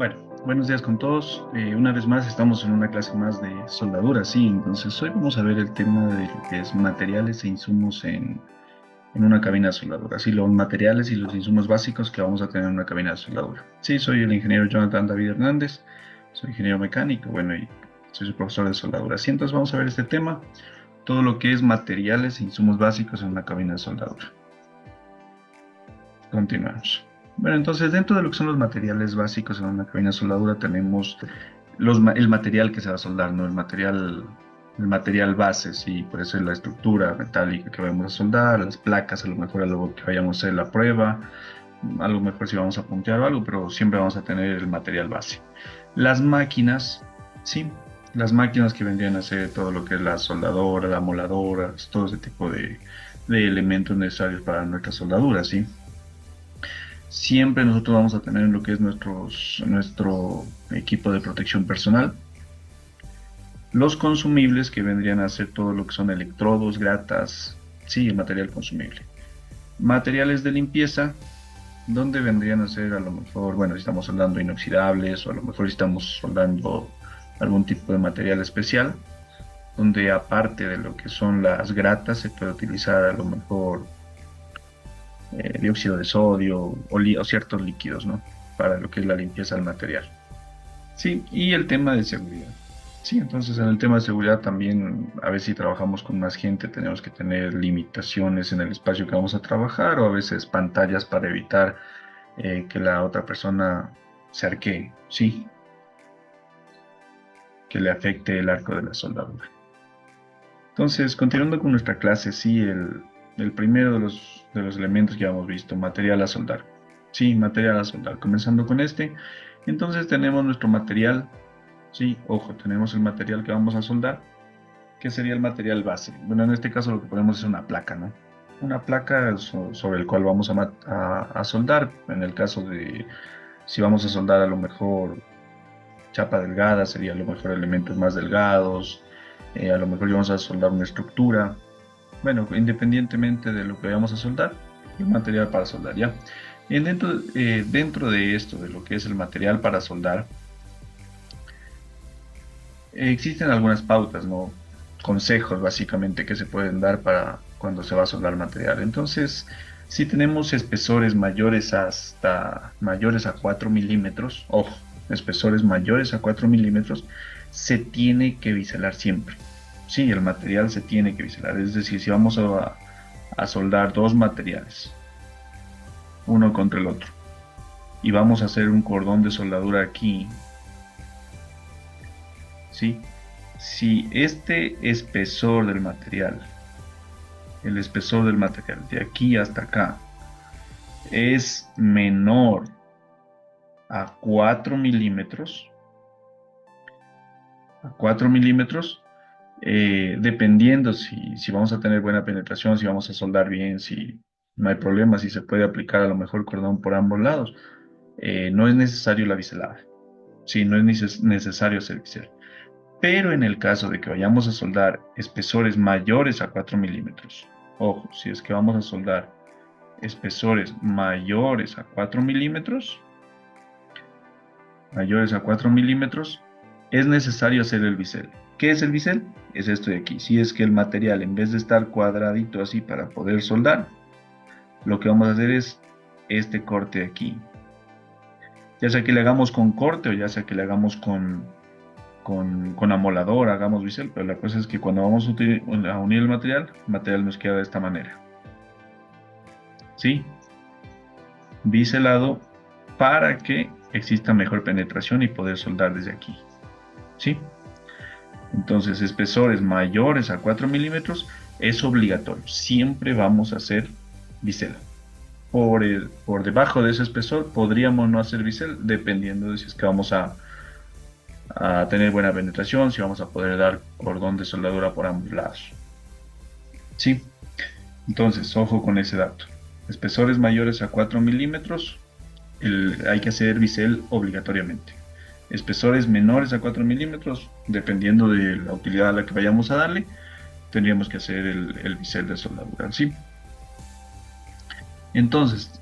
Bueno, buenos días con todos. Una vez más estamos en una clase más de soldadura, sí. Entonces hoy vamos a ver el tema de lo que es materiales e insumos en una cabina de soldadura. Sí, los materiales y los insumos básicos que vamos a tener en una cabina de soldadura. Sí, soy el ingeniero Jonathan David Hernández, soy ingeniero mecánico, bueno, y soy su profesor de soldadura. Sí, entonces vamos a ver este tema, todo lo que es materiales e insumos básicos en una cabina de soldadura. Continuamos. Bueno, entonces dentro de lo que son los materiales básicos en una cabina de soldadura tenemos el material que se va a soldar, ¿no? El material base, sí, por eso es la estructura metálica que vamos a soldar, las placas, a lo mejor algo que vayamos a hacer la prueba, algo mejor si vamos a puntear o algo, pero siempre vamos a tener el material base. Las máquinas, sí, las máquinas que vendrían a ser todo lo que es la soldadora, la moladora, todo ese tipo de elementos necesarios para nuestra soldadura, sí. Siempre nosotros vamos a tener lo que es nuestro equipo de protección personal. Los consumibles que vendrían a ser todo lo que son electrodos, gratas, sí, el material consumible. Materiales de limpieza, donde vendrían a ser a lo mejor, bueno, si estamos soldando inoxidables o a lo mejor si estamos soldando algún tipo de material especial, donde aparte de lo que son las gratas se puede utilizar a lo mejor dióxido de sodio o ciertos líquidos, ¿no? Para lo que es la limpieza del material. Sí, y el tema de seguridad. Sí, entonces en el tema de seguridad también, a veces si trabajamos con más gente, tenemos que tener limitaciones en el espacio que vamos a trabajar o a veces pantallas para evitar que la otra persona se arquee, sí, que le afecte el arco de la soldadura. Entonces, continuando con nuestra clase, sí, el primero de los elementos que ya hemos visto, material a soldar. Sí, material a soldar. Comenzando con este, entonces tenemos nuestro material, sí, ojo, tenemos el material que vamos a soldar, que sería el material base. Bueno, en este caso lo que ponemos es una placa, ¿no? Una placa sobre el cual vamos a soldar. En el caso de si vamos a soldar a lo mejor chapa delgada, sería a lo mejor elementos más delgados, a lo mejor vamos a soldar una estructura. Bueno, independientemente de lo que vayamos a soldar, el material para soldar, ¿ya? Dentro de esto, de lo que es el material para soldar, existen algunas pautas, ¿no? Consejos básicamente que se pueden dar para cuando se va a soldar material. Entonces, si tenemos espesores mayores a 4 milímetros, ojo, espesores mayores a 4 milímetros, se tiene que biselar siempre. Sí, el material se tiene que biselar. Es decir, si vamos a soldar dos materiales, uno contra el otro, y vamos a hacer un cordón de soldadura aquí, ¿sí? Si este espesor del material, el espesor del material de aquí hasta acá, es menor a 4 milímetros, dependiendo si vamos a tener buena penetración, si vamos a soldar bien, si no hay problema, si se puede aplicar a lo mejor cordón por ambos lados, no es necesario la biselada, sí, no es necesario hacer bisel. Pero en el caso de que vayamos a soldar espesores mayores a 4 milímetros, ojo, si es que vamos a soldar espesores mayores a 4 milímetros, es necesario hacer el bisel. ¿Qué es el bisel? Es esto de aquí. Si es que el material, en vez de estar cuadradito así para poder soldar, lo que vamos a hacer es este corte de aquí. Ya sea que le hagamos con corte o ya sea que le hagamos con amolador, hagamos bisel, pero la cosa es que cuando vamos a unir el material nos queda de esta manera. ¿Sí? Biselado para que exista mejor penetración y poder soldar desde aquí. ¿Sí? Entonces, espesores mayores a 4 milímetros es obligatorio. Siempre vamos a hacer bisel. Por debajo de ese espesor podríamos no hacer bisel, dependiendo de si es que vamos a tener buena penetración, si vamos a poder dar cordón de soldadura por ambos lados. ¿Sí? Entonces, ojo con ese dato. Espesores mayores a 4 milímetros, hay que hacer bisel obligatoriamente. Espesores menores a 4 milímetros, dependiendo de la utilidad a la que vayamos a darle, tendríamos que hacer el bisel de soldadura, ¿sí? Entonces,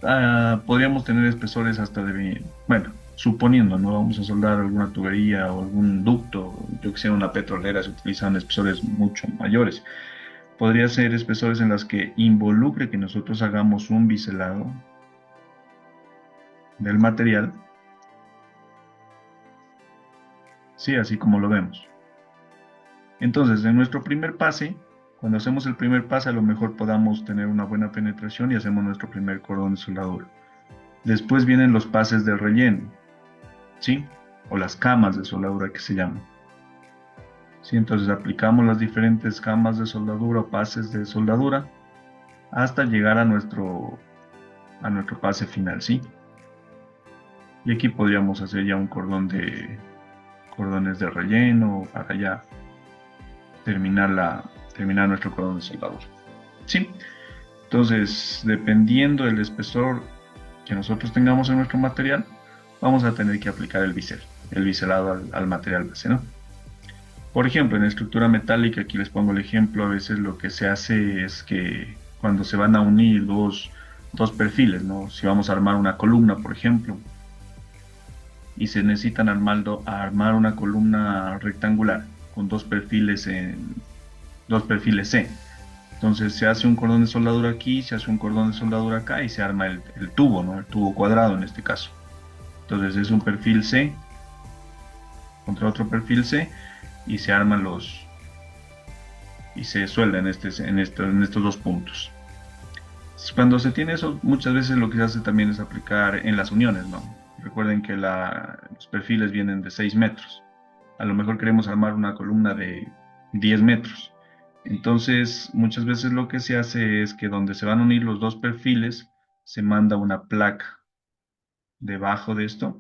podríamos tener espesores hasta de, bueno, suponiendo, no vamos a soldar alguna tubería o algún ducto, yo que sé, una petrolera, se utilizan espesores mucho mayores. Podría ser espesores en las que involucre que nosotros hagamos un biselado del material, sí, así como lo vemos. Entonces, en nuestro primer pase, cuando hacemos el primer pase, a lo mejor podamos tener una buena penetración y hacemos nuestro primer cordón de soldadura. Después vienen los pases de relleno, ¿sí? O las camas de soldadura que se llaman. ¿Sí? Entonces aplicamos las diferentes camas de soldadura o pases de soldadura hasta llegar a nuestro pase final, ¿sí? Y aquí podríamos hacer ya un cordones de relleno para ya terminar nuestro cordón de soldadura. ¿Sí? Entonces, dependiendo del espesor que nosotros tengamos en nuestro material, vamos a tener que aplicar el biselado al material base, ¿no? Por ejemplo, en estructura metálica, aquí les pongo el ejemplo, a veces lo que se hace es que cuando se van a unir dos perfiles, ¿no? Si vamos a armar una columna, por ejemplo, y se necesitan armar una columna rectangular con dos perfiles C. Entonces se hace un cordón de soldadura aquí, se hace un cordón de soldadura acá y se arma el tubo, ¿no? El tubo cuadrado en este caso. Entonces es un perfil C contra otro perfil C y se arman y se suelda en estos dos puntos. Cuando se tiene eso, muchas veces lo que se hace también es aplicar en las uniones, ¿no? Recuerden que los perfiles vienen de 6 metros. A lo mejor queremos armar una columna de 10 metros. Entonces, muchas veces lo que se hace es que donde se van a unir los dos perfiles, se manda una placa. Debajo de esto,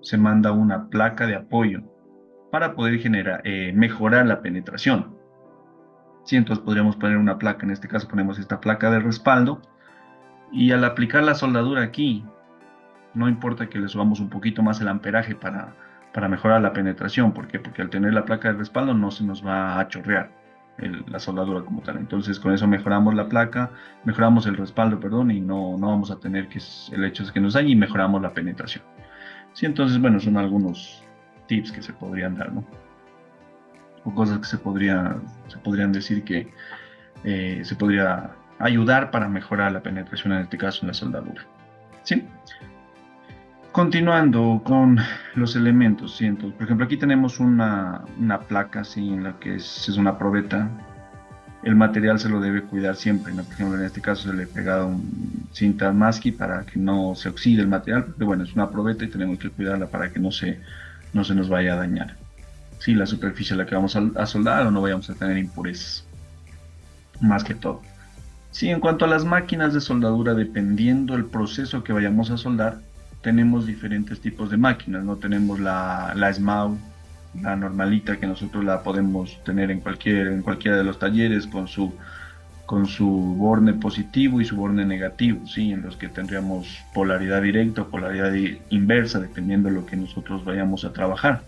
se manda una placa de apoyo para poder mejorar la penetración. Sí, entonces podríamos poner una placa, en este caso ponemos esta placa de respaldo, y al aplicar la soldadura aquí, no importa que le subamos un poquito más el amperaje para mejorar la penetración. ¿Por qué? Porque al tener la placa de respaldo no se nos va a chorrear la soldadura como tal. Entonces con eso mejoramos la placa, mejoramos el respaldo, perdón, y no vamos a tener el hecho de que nos dañe y mejoramos la penetración. Sí, entonces, bueno, son algunos tips que se podrían dar, ¿no? O cosas que se podrían decir que se podría ayudar para mejorar la penetración, en este caso en la soldadura. ¿Sí? Continuando con los elementos, ¿sí? Entonces, por ejemplo, aquí tenemos una placa, ¿sí? En la que es una probeta. El material se lo debe cuidar siempre, ¿no? Por ejemplo, en este caso se le he pegado un cinta masking para que no se oxide el material, porque bueno, es una probeta y tenemos que cuidarla para que no se nos vaya a dañar. Sí, la superficie a la que vamos a soldar o no vayamos a tener impurezas, más que todo. Sí, en cuanto a las máquinas de soldadura, dependiendo del proceso que vayamos a soldar, tenemos diferentes tipos de máquinas, ¿no? Tenemos la SMAU, la normalita, que nosotros la podemos tener en cualquiera de los talleres con su borne positivo y su borne negativo, ¿sí? En los que tendríamos polaridad directa o polaridad inversa, dependiendo de lo que nosotros vayamos a trabajar.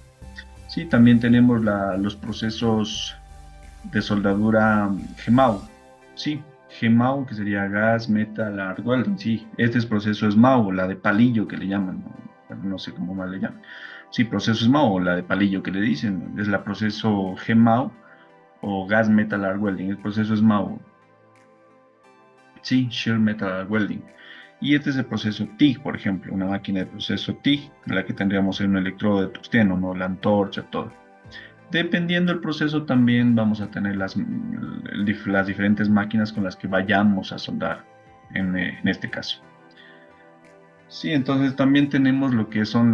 Sí, también tenemos los procesos de soldadura GEMAU, sí, GEMAU, que sería gas, metal, arc welding, sí, este es proceso SMAU, la de palillo que le llaman, no sé cómo más le llaman. Sí, proceso SMAU, la de palillo que le dicen, es la proceso GEMAU o gas, metal, arc welding, el proceso SMAU, sí, shear metal arc welding. Y este es el proceso TIG, por ejemplo, una máquina de proceso TIG, en la que tendríamos un electrodo de tungsteno, ¿no? La antorcha, todo. Dependiendo del proceso también vamos a tener las diferentes máquinas con las que vayamos a soldar en este caso. Sí, entonces también tenemos lo que son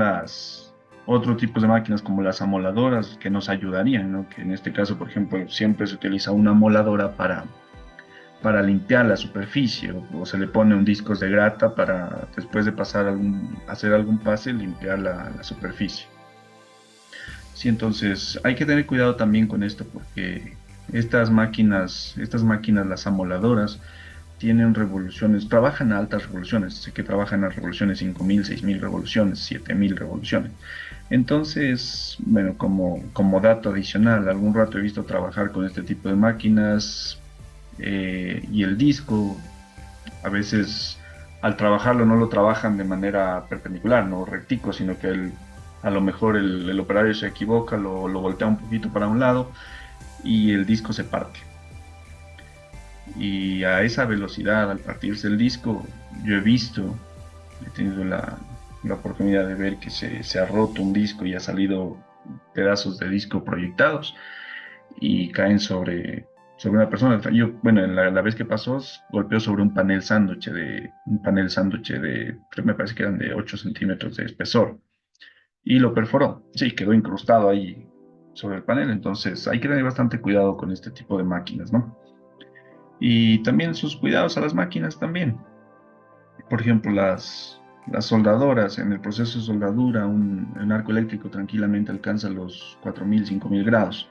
otros tipos de máquinas como las amoladoras que nos ayudarían, ¿no? Que en este caso, por ejemplo, siempre se utiliza una amoladora para limpiar la superficie o se le pone un disco de grata para después de hacer algún pase limpiar la superficie. Sí, entonces hay que tener cuidado también con esto porque estas máquinas, las amoladoras, tienen revoluciones, trabajan a altas revoluciones, sé que trabajan a revoluciones 5000, 6000 revoluciones, 7000 revoluciones. Entonces, bueno, como dato adicional, algún rato he visto trabajar con este tipo de máquinas y el disco a veces al trabajarlo no lo trabajan de manera perpendicular, no rectico, sino que a lo mejor el operario se equivoca, lo voltea un poquito para un lado y el disco se parte. Y a esa velocidad, al partirse el disco, yo he tenido la oportunidad de ver que se ha roto un disco y ha salido pedazos de disco proyectados y caen sobre una persona. Yo, bueno, la vez que pasó, golpeó sobre un panel sándwich de, me parece que eran de 8 centímetros de espesor y lo perforó. Sí, quedó incrustado ahí sobre el panel. Entonces hay que tener bastante cuidado con este tipo de máquinas, ¿no? Y también sus cuidados a las máquinas también. Por ejemplo, las soldadoras, en el proceso de soldadura, un arco eléctrico tranquilamente alcanza los 4.000, 5.000 grados.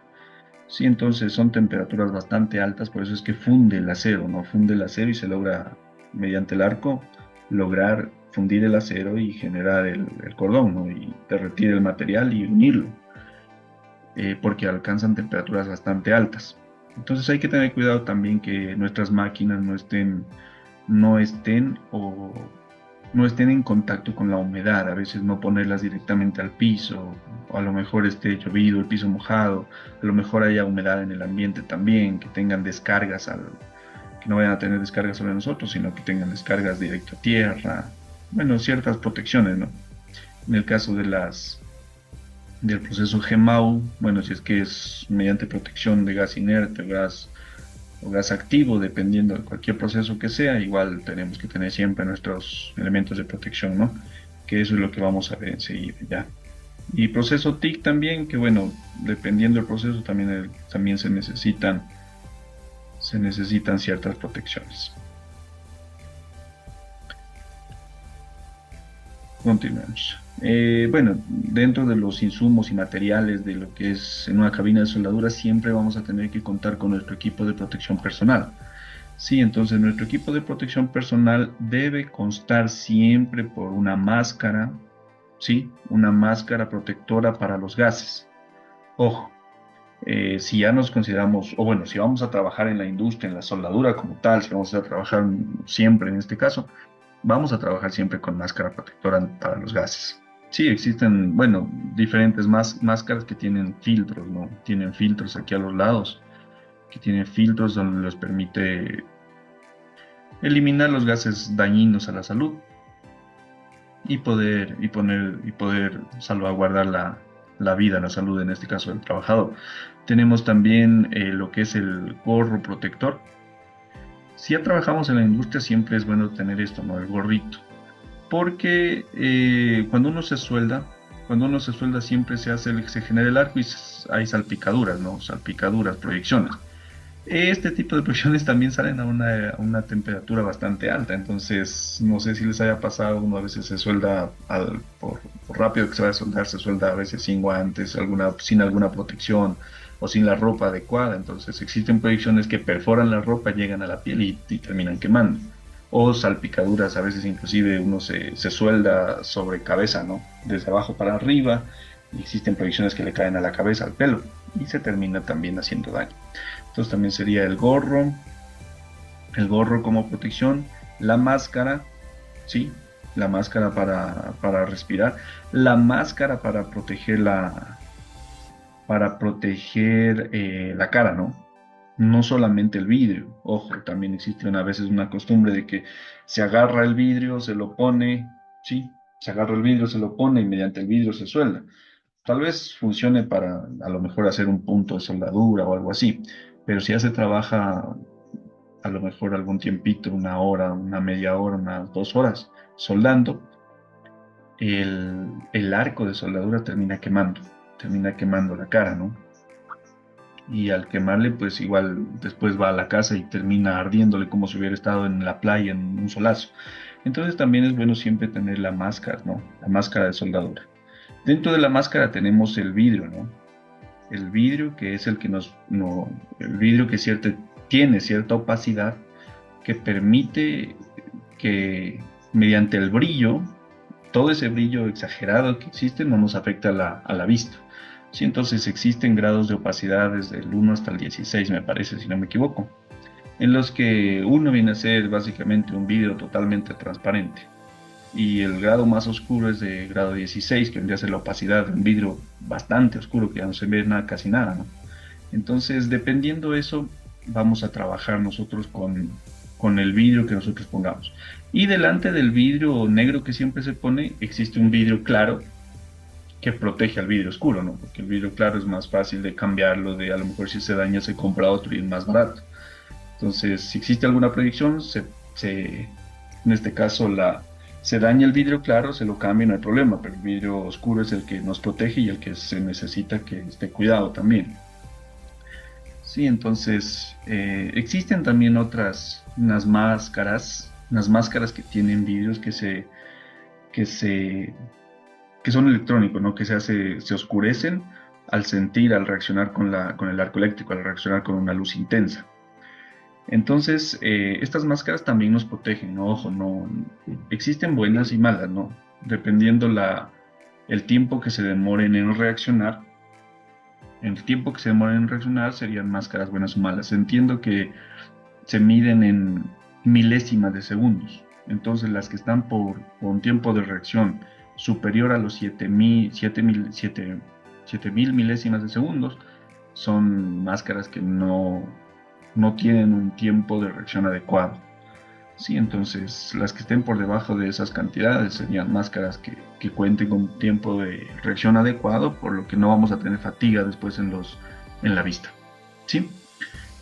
Sí, entonces son temperaturas bastante altas, por eso es que funde el acero, ¿no? Funde el acero y se logra, mediante el arco, lograr fundir el acero y generar el cordón, ¿no? Y derretir el material y unirlo, porque alcanzan temperaturas bastante altas. Entonces hay que tener cuidado también que nuestras máquinas no estén o no estén en contacto con la humedad, a veces no ponerlas directamente al piso, o a lo mejor esté llovido, el piso mojado, a lo mejor haya humedad en el ambiente también, que tengan descargas, que no vayan a tener descargas sobre nosotros, sino que tengan descargas directo a tierra, bueno, ciertas protecciones, ¿no? En el caso del proceso GEMAU, bueno, si es que es mediante protección de gas inerte o gas activo, dependiendo de cualquier proceso que sea, igual tenemos que tener siempre nuestros elementos de protección, ¿no? Que eso es lo que vamos a ver enseguida, ¿ya? Y proceso TIC también, que bueno, dependiendo del proceso también, también se necesitan ciertas protecciones. Continuemos. Bueno, dentro de los insumos y materiales de lo que es en una cabina de soldadura, siempre vamos a tener que contar con nuestro equipo de protección personal. Sí, entonces nuestro equipo de protección personal debe constar siempre por una máscara, ¿sí? Una máscara protectora para los gases. Ojo, si ya nos consideramos, o bueno, si vamos a trabajar en la industria, en la soldadura como tal, si vamos a trabajar siempre en este caso, vamos a trabajar siempre con máscara protectora para los gases. Sí, existen, bueno, diferentes máscaras que tienen filtros, ¿no? Tienen filtros aquí a los lados, que tienen filtros donde les permite eliminar los gases dañinos a la salud y poder salvaguardar la vida, la salud, en este caso del trabajador. Tenemos también lo que es el gorro protector. Si ya trabajamos en la industria, siempre es bueno tener esto, ¿no? El gorrito. Porque cuando uno se suelda siempre se genera el arco y hay salpicaduras, ¿no? Salpicaduras, proyecciones. Este tipo de proyecciones también salen a una temperatura bastante alta, entonces no sé si les haya pasado, uno a veces se suelda por rápido que se va a soldar, se suelda a veces sin guantes, sin alguna protección o sin la ropa adecuada, entonces existen proyecciones que perforan la ropa, llegan a la piel y terminan quemando. O salpicaduras, a veces inclusive uno se suelda sobre cabeza, ¿no? Desde abajo para arriba, y existen proyecciones que le caen a la cabeza, al pelo, y se termina también haciendo daño. Entonces también sería el gorro como protección, la máscara, ¿sí? La máscara para respirar, la máscara para proteger la cara, ¿no? No solamente el vidrio, ojo, también existe a veces una costumbre de que se agarra el vidrio, se lo pone, ¿sí? Se agarra el vidrio, se lo pone y mediante el vidrio se suelda. Tal vez funcione para a lo mejor hacer un punto de soldadura o algo así, pero si ya se trabaja a lo mejor algún tiempito, una hora, una media hora, unas 2 horas soldando, el arco de soldadura termina quemando la cara, ¿no? Y al quemarle, pues igual después va a la casa y termina ardiéndole como si hubiera estado en la playa en un solazo. Entonces también es bueno siempre tener la máscara, ¿no? La máscara de soldadura. Dentro de la máscara tenemos el vidrio, ¿no? El vidrio que es el que el vidrio que tiene cierta opacidad que permite que mediante el brillo, todo ese brillo exagerado que existe no nos afecta a la vista. Sí, entonces existen grados de opacidad desde el 1 hasta el 16, me parece, si no me equivoco. en los que uno viene a ser básicamente un vidrio totalmente transparente y el grado más oscuro es de grado 16, que vendría a ser la opacidad de un vidrio bastante oscuro, que ya no se ve nada, casi nada, ¿no? Entonces, dependiendo de eso, vamos a trabajar nosotros con el vidrio que nosotros pongamos. Y delante del vidrio negro que siempre se pone, existe un vidrio claro que protege al vidrio oscuro, ¿no? Porque el vidrio claro es más fácil de cambiarlo, de a lo mejor si se daña se compra otro y es más barato. Entonces, si existe alguna proyección, en este caso se daña el vidrio claro, se lo cambia, no hay problema, pero el vidrio oscuro es el que nos protege y el que se necesita que esté cuidado también. Sí, entonces existen también unas máscaras que tienen vidrios que se, que son electrónicos, ¿no? Se oscurecen al reaccionar con el arco eléctrico, al reaccionar con una luz intensa. Entonces, estas máscaras también nos protegen, ¿no? Ojo, no, existen buenas y malas, ¿no? Dependiendo el tiempo que se demoren en reaccionar, el tiempo que se demoren en reaccionar serían máscaras buenas o malas. Entiendo que se miden en milésimas de segundos. Entonces, las que están por un tiempo de reacción superior a los 7000 milésimas de segundos son máscaras que no tienen un tiempo de reacción adecuado. Sí, entonces las que estén por debajo de esas cantidades serían máscaras que cuenten con un tiempo de reacción adecuado, por lo que no vamos a tener fatiga después en la vista. ¿Sí?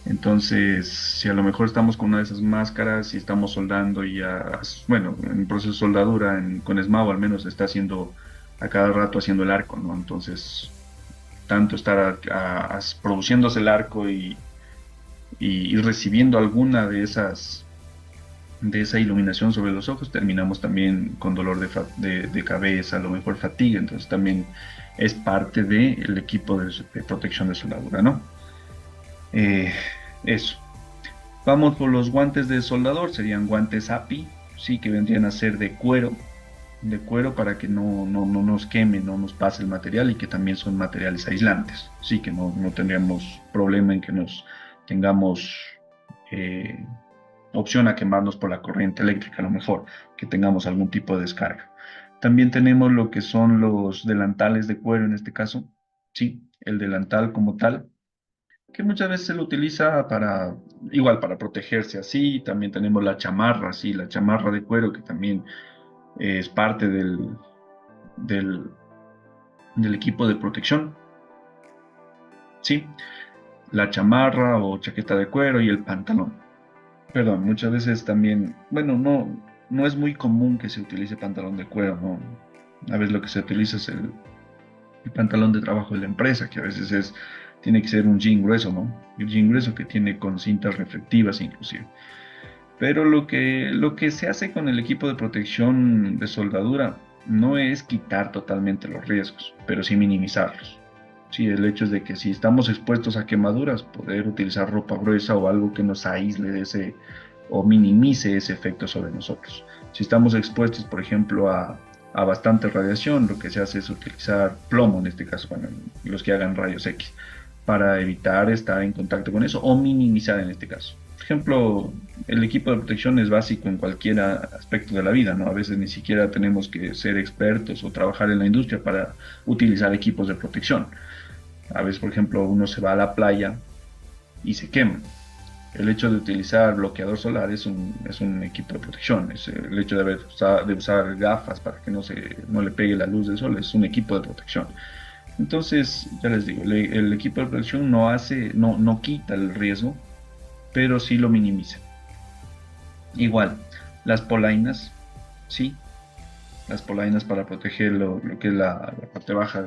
Entonces, si a lo mejor estamos con una de esas máscaras y estamos soldando y ya, bueno, en proceso de soldadura con esmalte al menos está haciendo a cada rato haciendo el arco, ¿no? Entonces, tanto estar produciéndose el arco y recibiendo alguna de esa iluminación sobre los ojos, terminamos también con dolor de cabeza, a lo mejor fatiga, entonces también es parte del equipo de protección de soldadura, ¿no? Eh, Eso. Vamos por los guantes de soldador, serían guantes API, sí, que vendrían a ser de cuero para que no nos queme, no nos pase el material y que también son materiales aislantes, sí, que no tendríamos problema en que nos tengamos eh, opción a quemarnos por la corriente eléctrica, a lo mejor, que tengamos algún tipo de descarga. También tenemos lo que son los delantales de cuero en este caso, sí, el delantal como tal, que muchas veces se lo utiliza igual para protegerse así. También tenemos la chamarra, sí, la chamarra de cuero que también es parte del, del equipo de protección, sí, la chamarra o chaqueta de cuero y el pantalón. Perdón, muchas veces también, bueno, no es muy común que se utilice pantalón de cuero, ¿no? A veces lo que se utiliza es el pantalón de trabajo de la empresa, que a veces tiene que ser un jean grueso, ¿no? El jean grueso que tiene con cintas reflectivas inclusive. Pero lo que se hace con el equipo de protección de soldadura no es quitar totalmente los riesgos, pero sí minimizarlos. Sí, el hecho es de que si estamos expuestos a quemaduras, poder utilizar ropa gruesa o algo que nos aísle de ese o minimice ese efecto sobre nosotros. Si estamos expuestos, por ejemplo, a bastante radiación, lo que se hace es utilizar plomo, en este caso, bueno, los que hagan rayos X, para evitar estar en contacto con eso o minimizar en este caso. Por ejemplo, el equipo de protección es básico en cualquier aspecto de la vida, ¿no? A veces ni siquiera tenemos que ser expertos o trabajar en la industria para utilizar equipos de protección. A veces, por ejemplo, uno se va a la playa y se quema. El hecho de utilizar bloqueador solar es un equipo de protección. El hecho de usar gafas para que no le pegue la luz del sol es un equipo de protección. Entonces, ya les digo, el equipo de protección no quita el riesgo, pero sí lo minimiza. Igual, las polainas, sí, las polainas para proteger lo que es la parte baja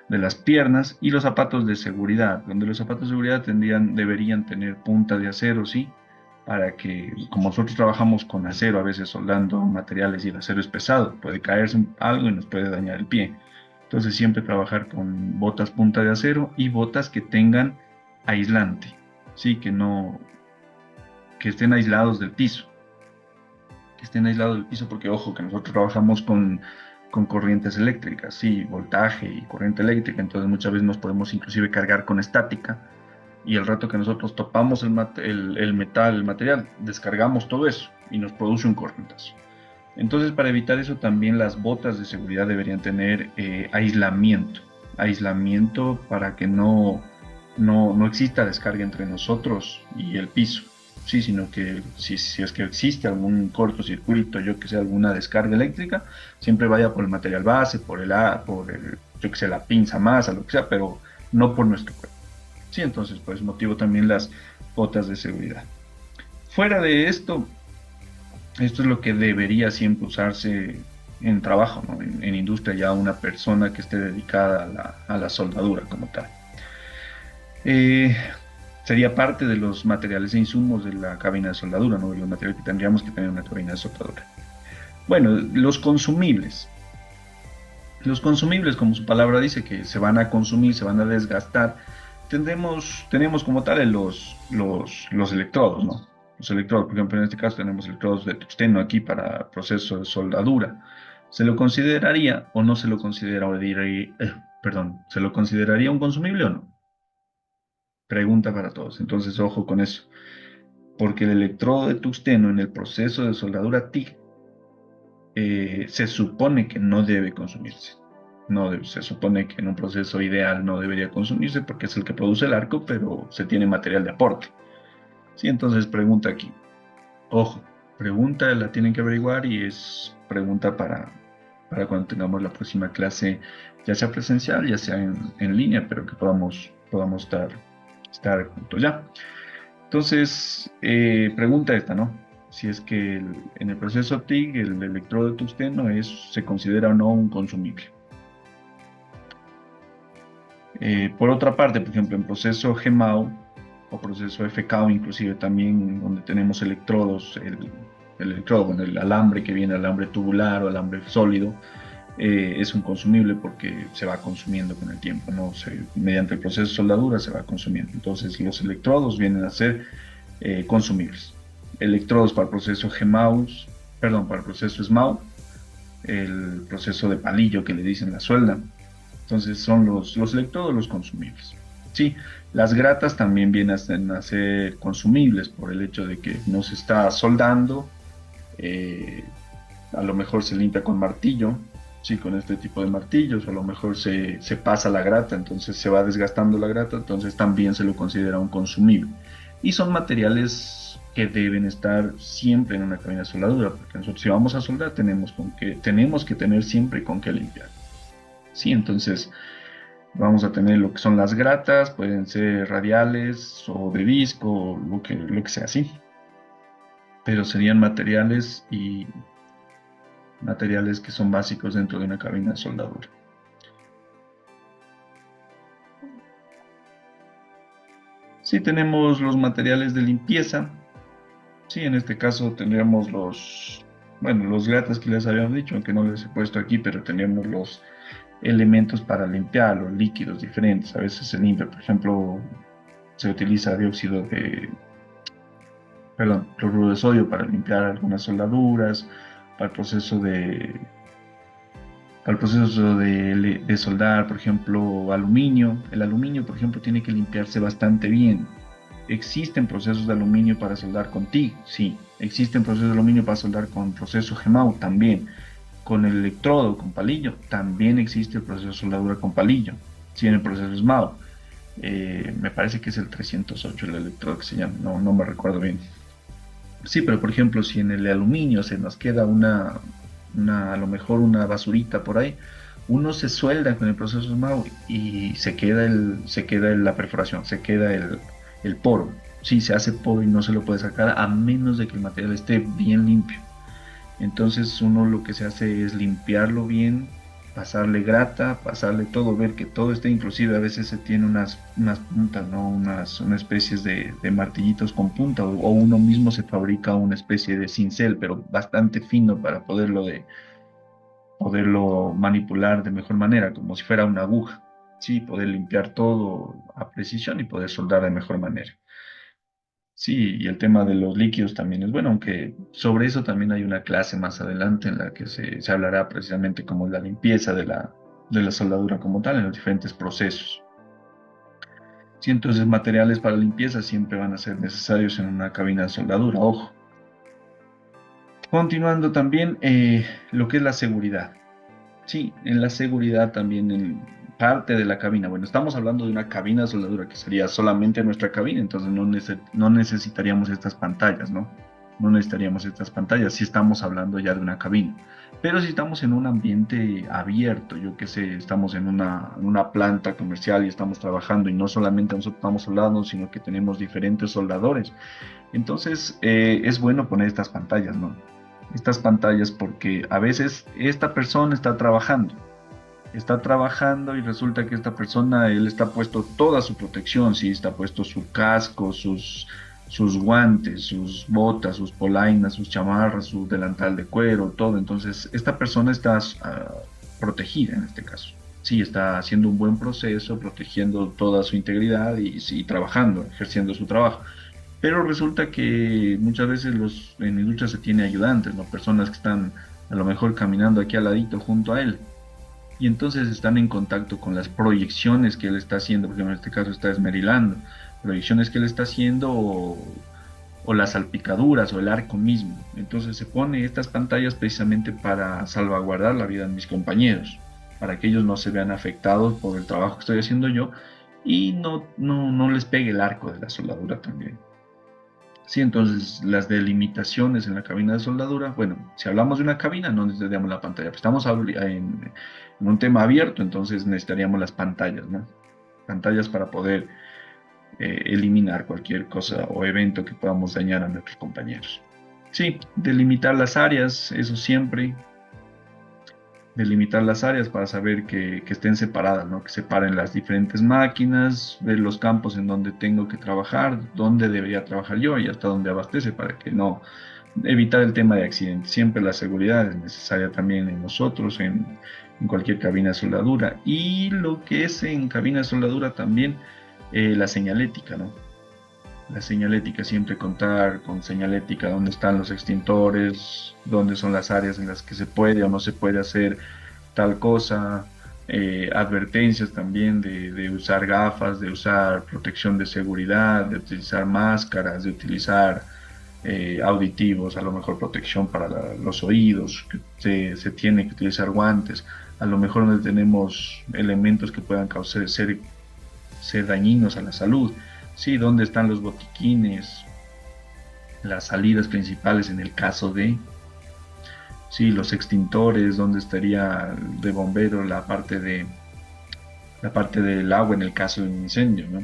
de las piernas y los zapatos de seguridad, donde los zapatos de seguridad deberían tener punta de acero, sí, para que, como nosotros trabajamos con acero, a veces soldando materiales y el acero es pesado, puede caerse algo y nos puede dañar el pie. Entonces siempre trabajar con botas punta de acero y botas que tengan aislante, sí, que estén aislados del piso, que estén aislados del piso, porque ojo, que nosotros trabajamos con corrientes eléctricas, sí, voltaje y corriente eléctrica, entonces muchas veces nos podemos inclusive cargar con estática, y el rato que nosotros topamos el metal, el material, descargamos todo eso y nos produce un corrientazo. Entonces, para evitar eso, también las botas de seguridad deberían tener aislamiento para que no exista descarga entre nosotros y el piso. Sí, sino que si es que existe algún cortocircuito, yo que sé, alguna descarga eléctrica, siempre vaya por el material base, yo que sé, la pinza masa, lo que sea, pero no por nuestro cuerpo. Sí, entonces, pues motivo también las botas de seguridad. Fuera de esto es lo que debería siempre usarse en trabajo, ¿no? En industria, ya una persona que esté dedicada a la soldadura como tal. Eh, Sería parte de los materiales e insumos de la cabina de soldadura, ¿no? De los materiales que tendríamos que tener en una cabina de soldadura. Bueno, los consumibles. Los consumibles, como su palabra dice, que se van a consumir, se van a desgastar, tenemos como tal los electrodos, ¿no? Los electrodos, por ejemplo, en este caso tenemos electrodos de tungsteno aquí para proceso de soldadura. ¿Se lo consideraría o no se lo consideraría, perdón, ¿se lo consideraría un consumible o no? Pregunta para todos. Entonces, ojo con eso. Porque el electrodo de tungsteno en el proceso de soldadura TIG se supone que no debe consumirse. Se supone que en un proceso ideal no debería consumirse porque es el que produce el arco, pero se tiene material de aporte. Sí, entonces pregunta aquí. Ojo, pregunta la tienen que averiguar y es pregunta para cuando tengamos la próxima clase, ya sea presencial, ya sea en línea, pero que podamos estar juntos ya. Entonces, pregunta esta, ¿no? Si es que en el proceso TIG el electrodo de tungsteno se considera o no un consumible. Por otra parte, por ejemplo, en proceso GEMAO o proceso FKO, inclusive también donde tenemos electrodos, el electrodo, bueno, el alambre que viene, alambre tubular o alambre sólido, es un consumible porque se va consumiendo con el tiempo, ¿no? Mediante el proceso de soldadura se va consumiendo. Entonces, los electrodos vienen a ser consumibles. Electrodos para el proceso GMAUS, perdón, para el proceso SMAU, el proceso de palillo que le dicen la suelda. Entonces son los electrodos los consumibles. Sí, las gratas también vienen a ser consumibles por el hecho de que no se está soldando, eh, a lo mejor se limpia con martillo, sí, con este tipo de martillos, o a lo mejor se pasa la grata, entonces se va desgastando la grata, entonces también se lo considera un consumible. Y son materiales que deben estar siempre en una cabina de soldadura, porque nosotros si vamos a soldar tenemos que tener siempre con qué limpiar. Sí, entonces vamos a tener lo que son las gratas, pueden ser radiales o de disco, o lo que sea así. Pero serían materiales que son básicos dentro de una cabina de soldadura. Sí, tenemos los materiales de limpieza. Sí, en este caso tendríamos los gratas que les habíamos dicho, aunque no les he puesto aquí, pero tenemos los elementos para limpiar, los líquidos diferentes. A veces se limpia, por ejemplo, se utiliza cloruro de sodio para limpiar algunas soldaduras, para el proceso de soldar, por ejemplo, aluminio. El aluminio, por ejemplo, tiene que limpiarse bastante bien. ¿Existen procesos de aluminio para soldar con TIG? Sí. ¿Existen procesos de aluminio para soldar con proceso GEMAU? También. Con el electrodo, con palillo, también existe el proceso de soldadura con palillo. Sí, en el proceso SMAO. Me parece que es el 308 el electrodo que se llama, no me recuerdo bien. Sí, pero por ejemplo, si en el aluminio se nos queda a lo mejor una basurita por ahí, uno se suelda con el proceso SMAU y se queda la perforación, se queda el poro. Sí, se hace poro y no se lo puede sacar a menos de que el material esté bien limpio. Entonces uno lo que se hace es limpiarlo bien, pasarle grata, pasarle todo, ver que todo esté, inclusive a veces se tiene unas puntas, ¿no? Unas especies de martillitos con punta o uno mismo se fabrica una especie de cincel, pero bastante fino para poderlo manipular de mejor manera, como si fuera una aguja. Sí, poder limpiar todo a precisión y poder soldar de mejor manera. Sí, y el tema de los líquidos también es bueno, aunque sobre eso también hay una clase más adelante en la que se hablará precisamente como la limpieza de la soldadura como tal en los diferentes procesos. Sí, entonces materiales para limpieza siempre van a ser necesarios en una cabina de soldadura, ojo. Continuando también lo que es la seguridad. Sí, en la seguridad también en parte de la cabina. Bueno, estamos hablando de una cabina de soldadura que sería solamente nuestra cabina, entonces no necesitaríamos estas pantallas, ¿no? No necesitaríamos estas pantallas si estamos hablando ya de una cabina. Pero si estamos en un ambiente abierto, yo qué sé, estamos en una planta comercial y estamos trabajando y no solamente nosotros estamos soldando, sino que tenemos diferentes soldadores, entonces es bueno poner estas pantallas, ¿no? Estas pantallas porque a veces esta persona está trabajando y resulta que esta persona, él está puesto toda su protección, sí, está puesto su casco, sus guantes, sus botas, sus polainas, sus chamarras, su delantal de cuero, todo. Entonces, esta persona está protegida en este caso. Sí, está haciendo un buen proceso, protegiendo toda su integridad y sí, trabajando, ejerciendo su trabajo. Pero resulta que muchas veces en la industria se tiene ayudantes, ¿no? Personas que están a lo mejor caminando aquí al ladito junto a él. Y entonces están en contacto con las proyecciones que él está haciendo, porque en este caso está esmerilando, proyecciones que él está haciendo o las salpicaduras o el arco mismo. Entonces se pone estas pantallas precisamente para salvaguardar la vida de mis compañeros, para que ellos no se vean afectados por el trabajo que estoy haciendo yo y no les pegue el arco de la soldadura también. Sí, entonces las delimitaciones en la cabina de soldadura, bueno, si hablamos de una cabina no necesitaríamos la pantalla, pero estamos en un tema abierto, entonces necesitaríamos las pantallas, ¿no? Pantallas para poder eliminar cualquier cosa o evento que podamos dañar a nuestros compañeros. Sí, delimitar las áreas, eso siempre, delimitar las áreas para saber que estén separadas, ¿no? Que separen las diferentes máquinas, ver los campos en donde tengo que trabajar, dónde debería trabajar yo y hasta dónde abastece para que no evitar el tema de accidentes. Siempre la seguridad es necesaria también en nosotros, en cualquier cabina de soldadura. Y lo que es en cabina de soldadura también, la señalética, ¿no? La señalética, siempre contar con señalética, dónde están los extintores, dónde son las áreas en las que se puede o no se puede hacer tal cosa, advertencias también de usar gafas, de usar protección de seguridad, de utilizar máscaras, de utilizar auditivos, a lo mejor protección para los oídos, que se tiene que utilizar guantes, a lo mejor donde tenemos elementos que puedan causar, ser dañinos a la salud. Sí, dónde están los botiquines, las salidas principales en el caso de, sí, los extintores, dónde estaría de bombero la parte del agua en el caso de un incendio, ¿no?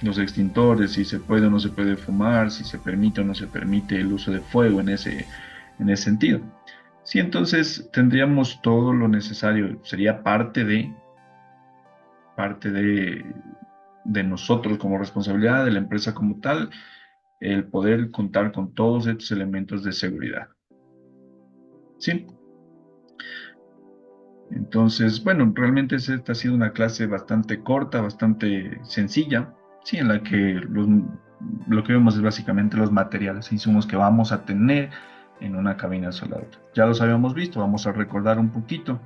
Los extintores, si se puede o no se puede fumar, si se permite o no se permite el uso de fuego en ese sentido. Sí, entonces tendríamos todo lo necesario, sería parte de nosotros como responsabilidad de la empresa como tal, el poder contar con todos estos elementos de seguridad. Sí, entonces, bueno, realmente esta ha sido una clase bastante corta, bastante sencilla, sí, en la que lo que vemos es básicamente los materiales e insumos que vamos a tener en una cabina de soldadura. Ya los habíamos visto, vamos a recordar un poquito,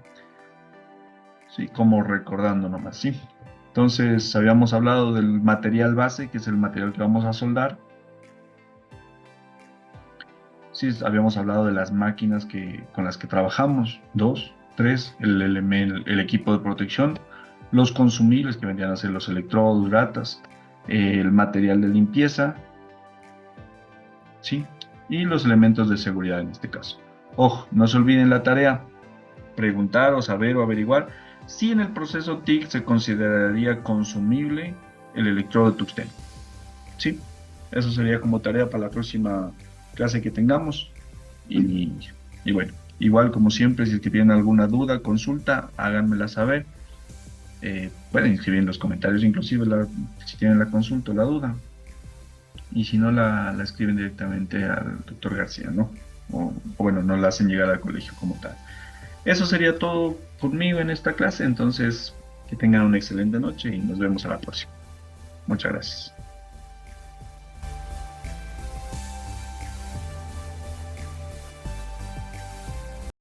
sí, como recordando nomás, sí. Entonces, habíamos hablado del material base, que es el material que vamos a soldar. Sí, habíamos hablado de las máquinas con las que trabajamos, dos, tres, el equipo de protección, los consumibles que vendrían a ser los electrodos, gratas, el material de limpieza, sí, y los elementos de seguridad en este caso. Ojo, no se olviden la tarea, preguntar o saber o averiguar si en el proceso TIC se consideraría consumible el electrodo de tungsteno. Sí, eso sería como tarea para la próxima clase que tengamos. Y, y bueno, igual como siempre, si es que tienen alguna duda, consulta, háganmela saber. Pueden escribir en los comentarios, inclusive si tienen la consulta o la duda. Y si no, la escriben directamente al doctor García, ¿no? O bueno, no la hacen llegar al colegio como tal. Eso sería todo conmigo en esta clase, entonces que tengan una excelente noche y nos vemos a la próxima. Muchas gracias.